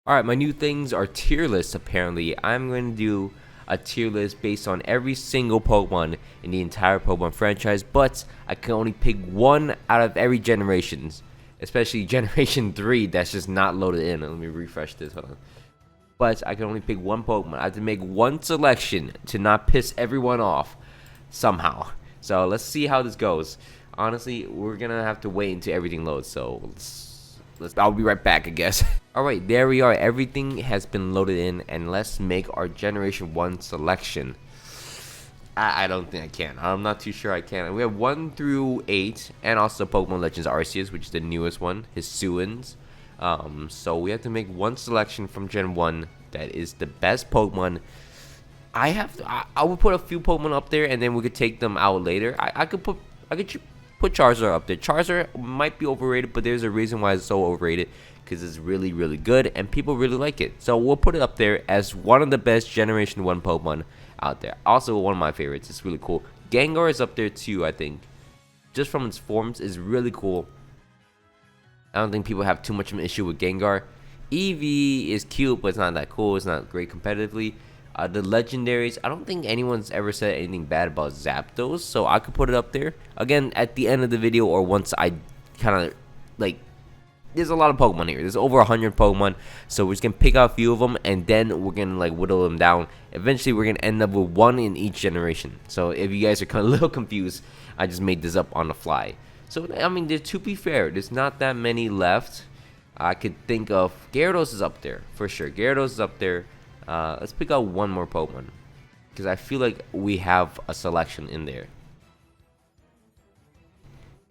Alright, my new things are tier lists apparently. I'm going to do a tier list based on every single Pokemon in the entire Pokemon franchise, but I can only pick one out of every generation, especially Generation 3 that's just not loaded in. Let me refresh this, hold on. But I can only pick one Pokemon. I have to make one selection to not piss everyone off somehow. So let's see how this goes. Honestly, we're gonna have to wait until everything loads, so I'll be right back, I guess. Alright, there we are. Everything has been loaded in, and let's make our Generation 1 selection. I don't think I can. I'm not too sure I can. We have 1 through 8, and also Pokemon Legends Arceus, which is the newest one, Hisuians. So we have to make one selection from Gen 1 that is the best Pokemon. I would put a few Pokemon up there, and then we could take them out later. I could put Charizard up there. Charizard might be overrated, but there's a reason why it's so overrated, because it's really, really good, and people really like it. So we'll put it up there as one of the best Generation 1 Pokemon out there. Also, one of my favorites. It's really cool. Gengar is up there too, I think. Just from its forms, is really cool. I don't think people have too much of an issue with Gengar. Eevee is cute, but it's not that cool. It's not great competitively. The legendaries, I don't think anyone's ever said anything bad about Zapdos, so I could put it up there. Again, at the end of the video, or once I kind of, like, there's a lot of Pokemon here. There's over 100 Pokemon, so we're just going to pick out a few of them, and then we're going to, like, whittle them down. Eventually, we're going to end up with one in each generation. So if you guys are kind of a little confused, I just made this up on the fly. So, I mean, to be fair, there's not that many left. I could think of, Gyarados is up there, for sure. Gyarados is up there. Let's pick out one more Pokemon, because I feel like we have a selection in there.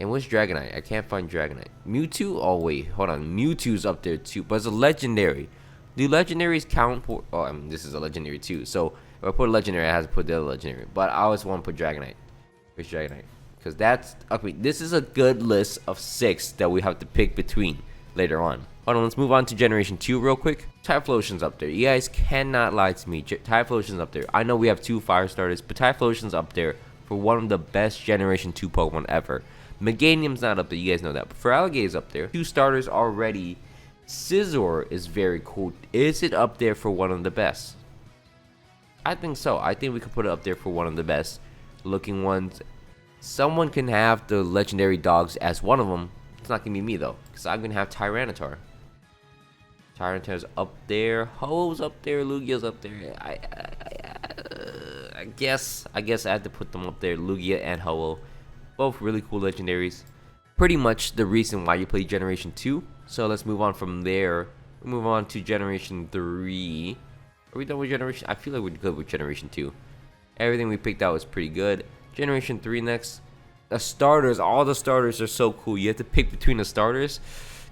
And what's Dragonite? I can't find Dragonite. Mewtwo? Oh wait, hold on. Mewtwo's up there too, but it's a legendary. Do legendaries count for? Oh, I mean, this is a legendary too. So if I put a legendary, I have to put the other legendary. But I always want to put Dragonite. Where's Dragonite? Because that's okay. This is a good list of 6 that we have to pick between later on. Hold on, let's move on to Generation 2 real quick. Typhlosion's up there. You guys cannot lie to me. Typhlosion's up there. I know we have 2 fire starters, but Typhlosion's up there for one of the best Generation 2 Pokemon ever. Meganium's not up there, you guys know that. But Feraligat's up there. 2 starters already. Scizor is very cool. Is it up there for one of the best? I think so. I think we could put it up there for one of the best looking ones. Someone can have the legendary dogs as one of them. It's not going to be me though, because I'm going to have Tyranitar. Tyranitar's up there. Ho-Oh's up there. Lugia's up there. I guess I have to put them up there. Lugia and Ho-Oh. Both really cool legendaries. Pretty much the reason why you play Generation 2. So let's move on from there. We'll move on to Generation 3. Are we done with Generation? I feel like we're good with Generation 2. Everything we picked out was pretty good. Generation 3 next. The starters, all the starters are so cool. You have to pick between the starters.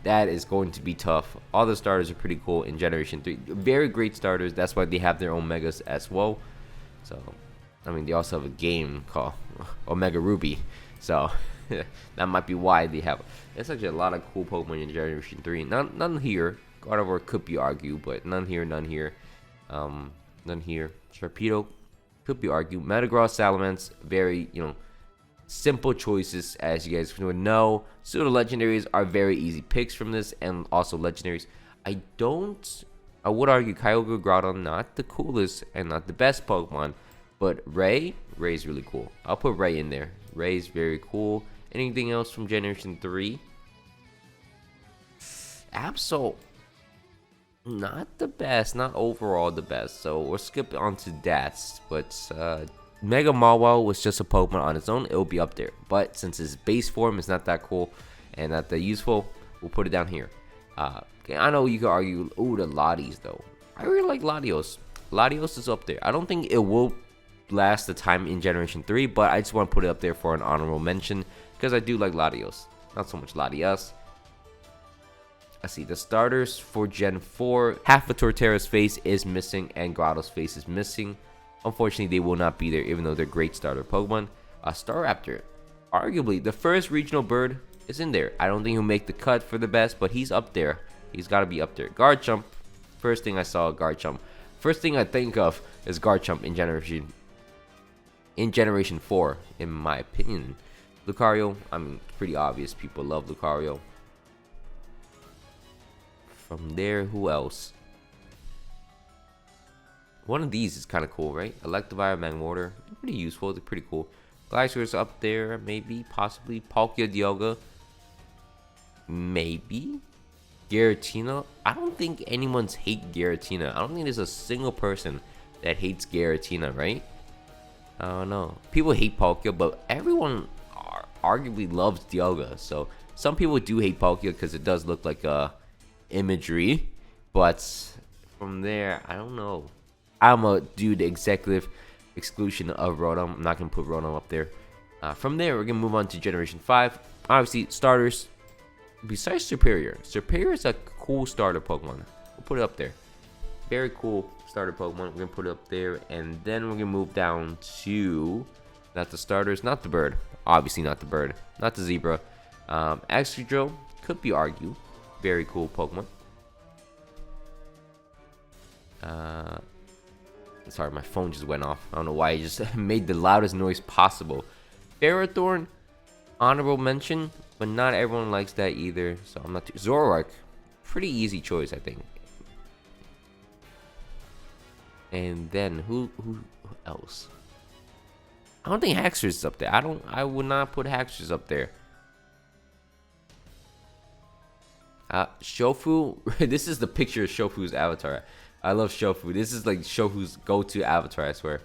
That is going to be tough. All the starters are pretty cool in Generation 3. Very great starters. That's why they have their own megas as well. So, I mean, they also have a game called Omega Ruby. So, that might be why they have. There's actually a lot of cool Pokemon in Generation 3. None here. Gardevoir could be argued, but none here, none here. None here. Sharpedo could be argued. Metagross, Salamence, very, simple choices, as you guys would know. So the legendaries are very easy picks from this, and also legendaries. I would argue Kyogre, Groudon, not the coolest and not the best Pokemon, but Ray's really cool. I'll put Ray in there. Ray's very cool. Anything else from Generation 3? Absol, not the best, not overall the best. So we'll skip on to that. But Mega Mawile was just a Pokemon on its own. It will be up there. But since its base form is not that cool and not that useful, we'll put it down here. I know you could argue, ooh, the Latios though. I really like Latios. Latios is up there. I don't think it will last the time in Generation 3, but I just want to put it up there for an honorable mention because I do like Latios. Not so much Latias. I see the starters for Gen 4. Half of Torterra's face is missing and Grotto's face is missing. Unfortunately, they will not be there, even though they're great starter Pokemon. Staraptor, arguably the first regional bird, is in there. I don't think he'll make the cut for the best, but he's up there. He's got to be up there. Garchomp, first thing I saw, Garchomp. First thing I think of is Garchomp in Generation 4, in my opinion. Lucario, I mean, pretty obvious. People love Lucario. From there, who else? One of these is kind of cool, right? Electivire, Magmortar, pretty useful. They're pretty cool. Glycer's up there, maybe, possibly. Palkia, Dialga, maybe. Giratina. I don't think anyone's hate Giratina. I don't think there's a single person that hates Giratina, right? I don't know. People hate Palkia, but everyone arguably loves Dialga. So some people do hate Palkia because it does look like imagery. But from there, I don't know. I'm gonna do the executive exclusion of Rotom. I'm not gonna put Rotom up there. From there, we're gonna move on to Generation 5. Obviously, starters. Besides Superior is a cool starter Pokemon. We'll put it up there. Very cool starter Pokemon. We're gonna put it up there, and then we're gonna move down to not the starters, not the bird. Obviously, not the bird, not the zebra. Excadrill could be argued. Very cool Pokemon. Sorry, my phone just went off. I don't know why it just made the loudest noise possible. Ferrothorn, honorable mention, but not everyone likes that either. So I'm not too. Zoroark, pretty easy choice, I think. And then who else? I don't think Haxorus is up there. I would not put Haxorus up there. Shofu. This is the picture of Shofu's avatar. I love Shofu. This is like Shofu's go-to avatar, I swear.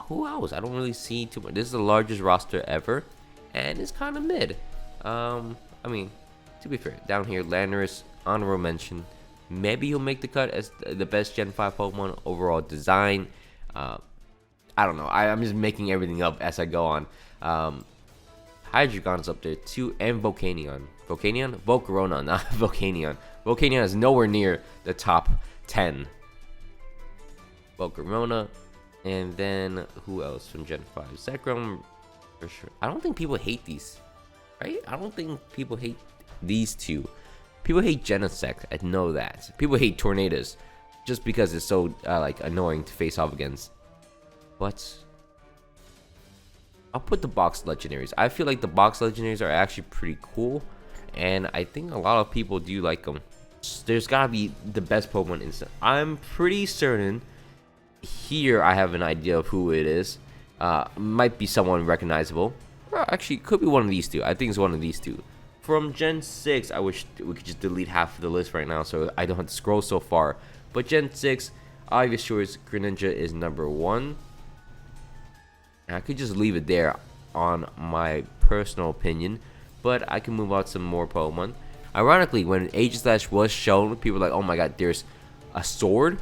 Who else? I don't really see too much. This is the largest roster ever, and it's kind of mid. I mean, to be fair, down here, Landorus, honorable mention. Maybe he'll make the cut as the best Gen 5 Pokemon overall design. I don't know. I'm just making everything up as I go on. Hydreigon's up there too, and Volcanion. Volcarona, not Volcanion. Volcanion is nowhere near the top 10. Volcarona, and then who else from Gen 5? Zekrom, for sure. I don't think people hate these, right? I don't think people hate these two. People hate Genesect. I know that. People hate Tornadus just because it's so like annoying to face off against. But I'll put the box legendaries. I feel like the box legendaries are actually pretty cool, and I think a lot of people do like them. There's gotta be the best Pokemon instant. I'm pretty certain here I have an idea of who it is. Might be someone recognizable. Or actually, it could be one of these two. I think it's one of these two. From Gen 6, I wish we could just delete half of the list right now so I don't have to scroll so far. But Gen 6, obvious choice, Greninja is number 1. I could just leave it there on my personal opinion, but I can move out some more Pokemon. Ironically, when Aegislash was shown, people were like, oh my god, there's a sword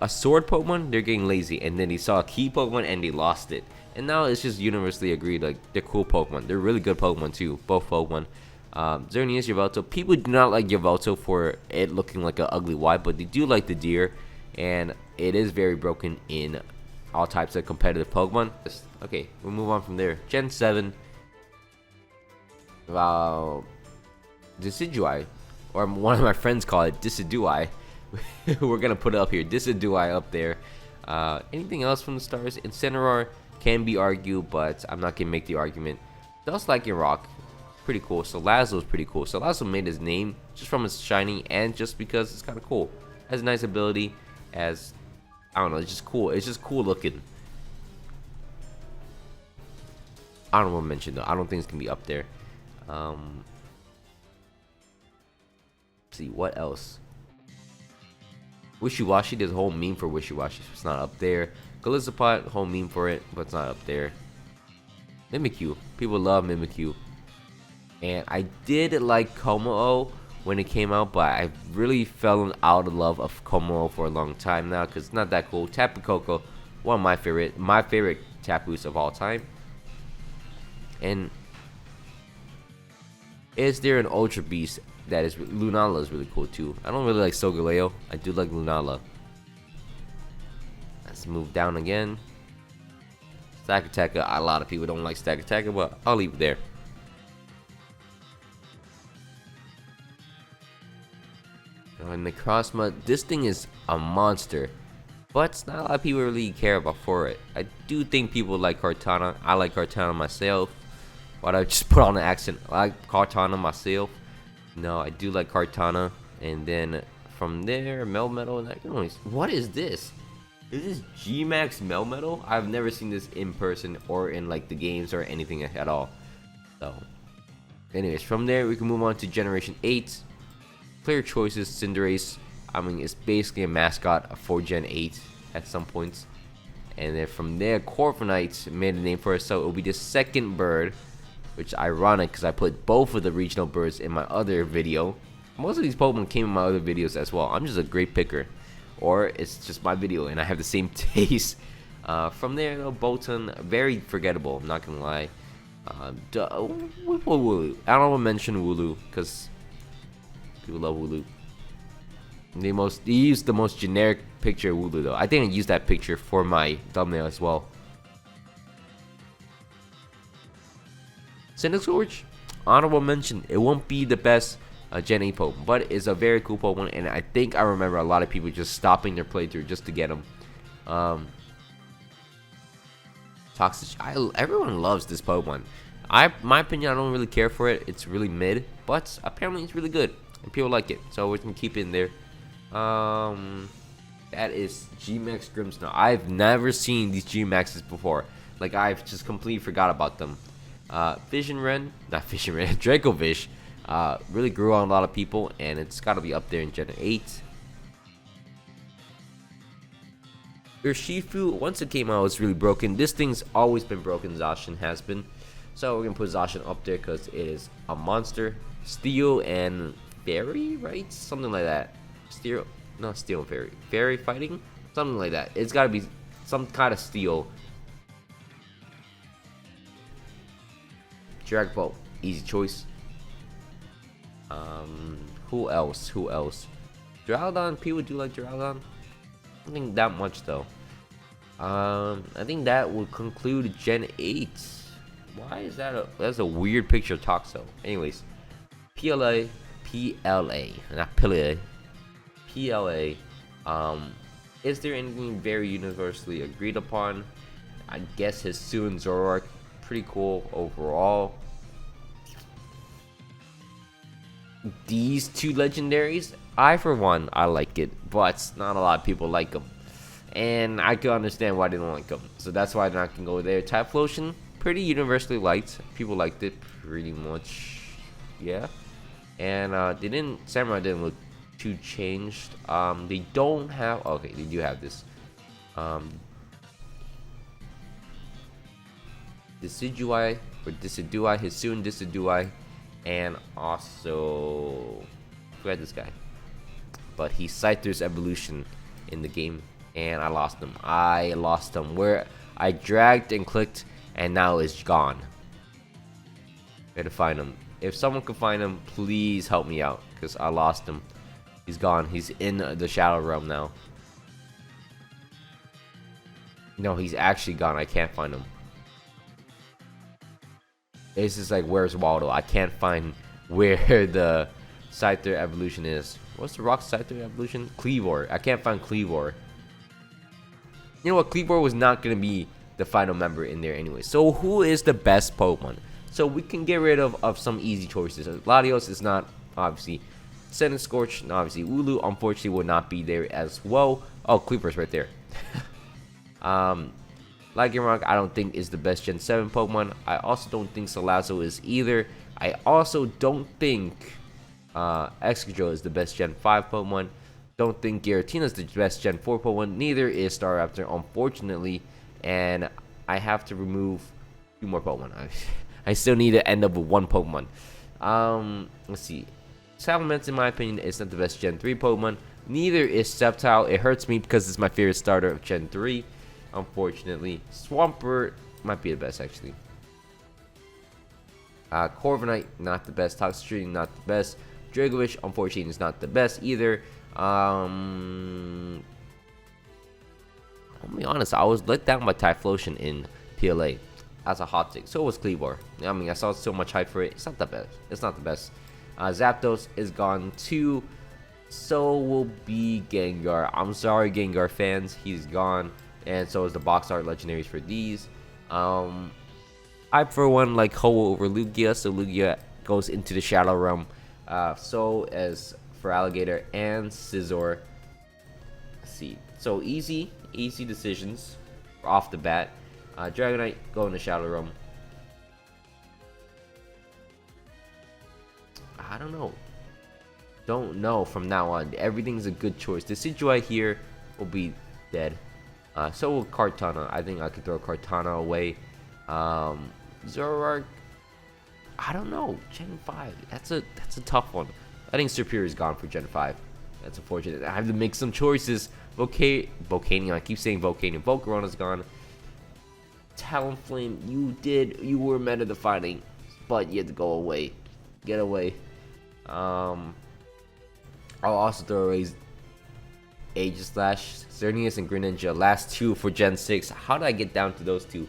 Pokemon. They're getting lazy, and then they saw a key Pokemon and they lost it, and now it's just universally agreed like they're cool Pokemon. They're really good Pokemon too, both Pokemon. Xerneas, Yveltal. People do not like Yveltal for it looking like an ugly Y, but they do like the deer, and it is very broken in all types of competitive Pokemon. Okay, we'll move on from there. Gen 7. Decidueye, or one of my friends call it Decidueye. We're gonna put it up here. Decidueye up there. Anything else from the stars? Incineroar can be argued, but I'm not gonna make the argument. Dusclops Rock, pretty cool. Salazzle is pretty cool. Salazzle made his name just from his shiny and just because it's kind of cool. Has a nice ability. As I don't know, it's just cool. It's just cool looking. Honorable mention though. I don't think it's gonna be up there. See what else. Wishiwashi, there's a whole meme for Wishiwashi, so it's not up there. Golisopod, whole meme for it, but it's not up there. Mimikyu, people love Mimikyu. And I did like Kommo-o when it came out, but I really fell out of love of Kommo-o for a long time now because it's not that cool. Tapu Koko, one of my favorite Tapus of all time. And is there an Ultra Beast that is Lunala is really cool too. I don't really like Solgaleo. I do like Lunala. Let's move down again. Stakataka, a lot of people don't like Stakataka, but I'll leave it there. And the Necrozma, this thing is a monster, but not a lot of people really care about for it. I do think people like Kartana. I like Kartana myself. Why'd I just put on an accent? I like Kartana myself. No, I do like Kartana. And then From there, Melmetal. And I can only. What is this? Is this G-Max Melmetal? I've never seen this in person or in like the games or anything at all. So, anyways, from there we can move on to Generation 8. Player choices, Cinderace. I mean, it's basically a mascot for Gen 8 at some points. And then from there, Corviknight made a name for itself. It will be the second bird, which is ironic because I put both of the regional birds in my other video. Most of these Pokemon came in my other videos as well. I'm just a great picker. Or it's just my video and I have the same taste. From there, though, Bolton, very forgettable, I'm not gonna lie. Wooloo. I don't want to mention Wooloo because people love Wooloo. They used the most generic picture of Wooloo though. I think I used that picture for my thumbnail as well. Centiskorch, honorable mention. It won't be the best Gen 8 Pokemon, but it's a very cool Pokemon, and I think I remember a lot of people just stopping their playthrough just to get him. Toxic. Everyone loves this Pokemon. My opinion, I don't really care for it. It's really mid, but apparently it's really good, and people like it, so we can keep it in there. That is G-Max Grimmsnarl. I've never seen these G-Maxes before. Like, I've just completely forgot about them. Dracovish really grew on a lot of people, and it's got to be up there in Gen 8. Urshifu, once it came out, it was really broken. This thing's always been broken, Zacian has been. So we're going to put Zacian up there because it is a monster. Steel and Fairy, right? Something like that. Steel and Fairy. Fairy fighting? Something like that. It's got to be some kind of steel. Dragapult, easy choice. Who else? Duraludon, people do like Duraludon. I don't think that much though. I think that will conclude Gen 8. Why is that that's a weird picture of Toxo. Anyways, PLA, not PLA. Is there anything very universally agreed upon? I guess his Hisuian Zoroark, pretty cool overall. These two legendaries, for one, I like it, but not a lot of people like them, and I can understand why they don't like them. So that's why they're not gonna go there. Typhlosion, pretty universally liked. People liked it pretty much, yeah. And Samurai didn't look too changed. They don't have. Okay, they do have this. Decidueye or Decidueye, Hisuian Decidueye, and also I forgot this guy, but he Scyther's evolution in the game, and I lost him. Where I dragged and clicked, and now it's gone. Gotta find him. If someone can find him, please help me out, because I lost him. He's gone. He's in the Shadow Realm now. No, he's actually gone. I can't find him. It's just like, where's Waldo? I can't find where the Scyther evolution is. What's the rock Scyther evolution? Kleavor. I can't find Kleavor. You know what? Kleavor was not going to be the final member in there anyway. So who is the best Pokemon? So we can get rid of some easy choices. Latios is not, obviously. Centiskorch, obviously. Wooloo, unfortunately, will not be there as well. Oh, Kleavor's right there. Lycanroc, I don't think is the best Gen 7 Pokemon. I also don't think Salazzle is either. I also don't think Excadrill is the best Gen 5 Pokemon. Don't think Giratina is the best Gen 4 Pokemon. Neither is Staraptor, unfortunately. And I have to remove 2 more Pokemon. I still need to end up with 1 Pokemon. Let's see. Salamence, in my opinion, is not the best Gen 3 Pokemon. Neither is Sceptile. It hurts me because it's my favorite starter of Gen 3. Unfortunately, Swampert might be the best actually. Corviknight, not the best. Toxtricity, not the best. Dracovish, unfortunately, is not the best either. I'll be honest, I was let down by Typhlosion in PLA as a hot take. So was Kleavor. I mean, I saw so much hype for it. It's not the best. It's not the best. Zapdos is gone too. So will be Gengar. I'm sorry, Gengar fans. He's gone. And so is the box art legendaries for these. I, for one, like Ho over Lugia. So Lugia goes into the Shadow Realm. So as Feraligatr and Scizor. Let's see. So easy decisions off the bat. Dragonite, go into Shadow Realm. I don't know from now on. Everything's a good choice. The Decidueye here will be dead. So will Kartana. I think I could throw Kartana away. Zoroark, I don't know. Gen 5. That's a tough one. I think Serperior is gone for Gen 5. That's unfortunate. I have to make some choices. Volcanion. I keep saying Volcanion. Volcarona's gone. Talonflame, you were Meta Defining, but you had to go away. Get away. I'll also throw away Aegislash, Xerneas, and Greninja. Last two for Gen 6. How did I get down to those two?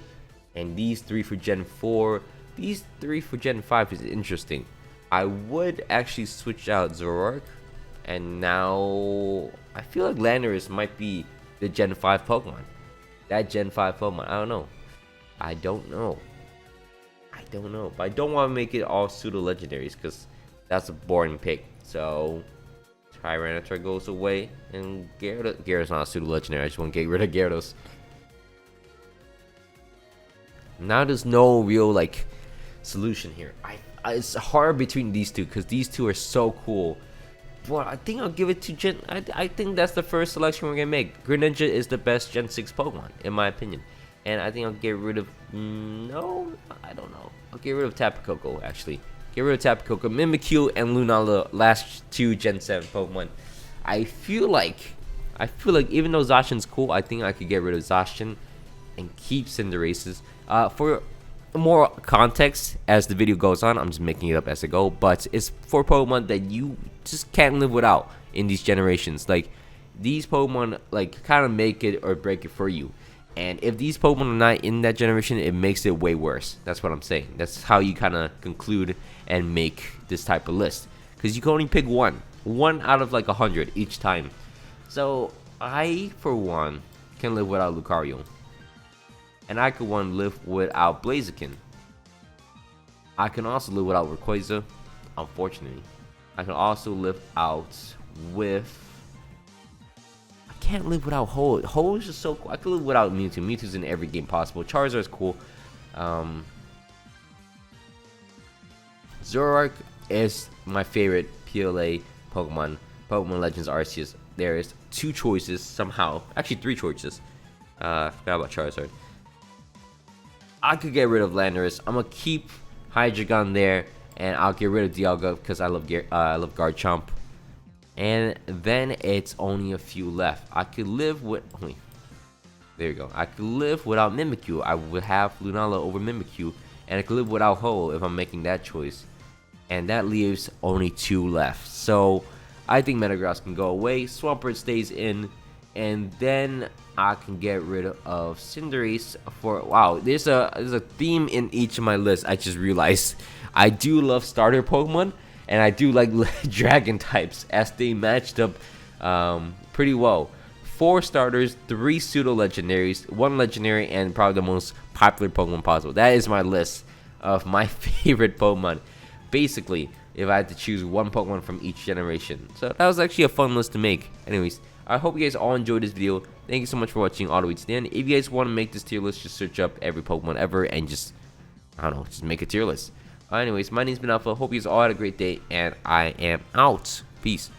And these three for Gen 4. These three for Gen 5 is interesting. I would actually switch out Zoroark. And now I feel like Landorus might be the Gen 5 Pokemon. That Gen 5 Pokemon. I don't know. But I don't want to make it all pseudo legendaries because that's a boring pick. So Tyranitar goes away, and Gyarados not a pseudo legendary. I just want to get rid of Gyarados. Now there's no real like solution here. It's hard between these two because these two are so cool. But I think I'll give it to Gen. I think that's the first selection we're gonna make. Greninja is the best Gen 6 Pokemon in my opinion, and I think I'll get rid of. No, I don't know. I'll get rid of Tapu Koko actually. Get rid of Tapu Koko, Mimikyu, and Lunala, last two Gen 7 Pokemon. I feel like even though Zacian's cool, I think I could get rid of Zacian and keep Cinderaces. For more context as the video goes on, I'm just making it up as I go, but it's for Pokemon that you just can't live without in these generations. Like, these Pokemon like kind of make it or break it for you, and if these Pokemon are not in that generation, it makes it way worse. That's what I'm saying. That's how you kind of conclude and make this type of list, because you can only pick one out of like 100 each time. So I, for one, can live without Lucario. And I could live without Blaziken. I can also live without Rayquaza, unfortunately. I can also live out with... I can't live without Ho. Ho is just so cool. I can live without Mewtwo. Mewtwo's in every game possible. Charizard's cool. Zoroark is my favorite PLA Pokemon. Pokemon Legends Arceus. There is two choices somehow. Actually, three choices. I forgot about Charizard. I could get rid of Landorus. I'm gonna keep Hydreigon there, and I'll get rid of Dialga because I love Garchomp. And then it's only a few left. I could live with. There you go. I could live without Mimikyu. I would have Lunala over Mimikyu, and I could live without Ho if I'm making that choice. And that leaves only two left. So I think Metagross can go away. Swampert stays in. And then I can get rid of Cinderace for... Wow, there's a theme in each of my lists. I just realized I do love starter Pokemon, and I do like dragon types as they matched up pretty well. 4 starters, 3 pseudo legendaries, 1 legendary, and probably the most popular Pokemon possible. That is my list of my favorite Pokemon. Basically, if I had to choose one Pokemon from each generation. So that was actually a fun list to make. Anyways, I hope you guys all enjoyed this video. Thank you so much for watching all the way to the end. If you guys want to make this tier list, just search up every Pokemon ever and just, I don't know, just make a tier list. Anyways, my name's been Alpha. Hope you guys all had a great day, and I am out. Peace.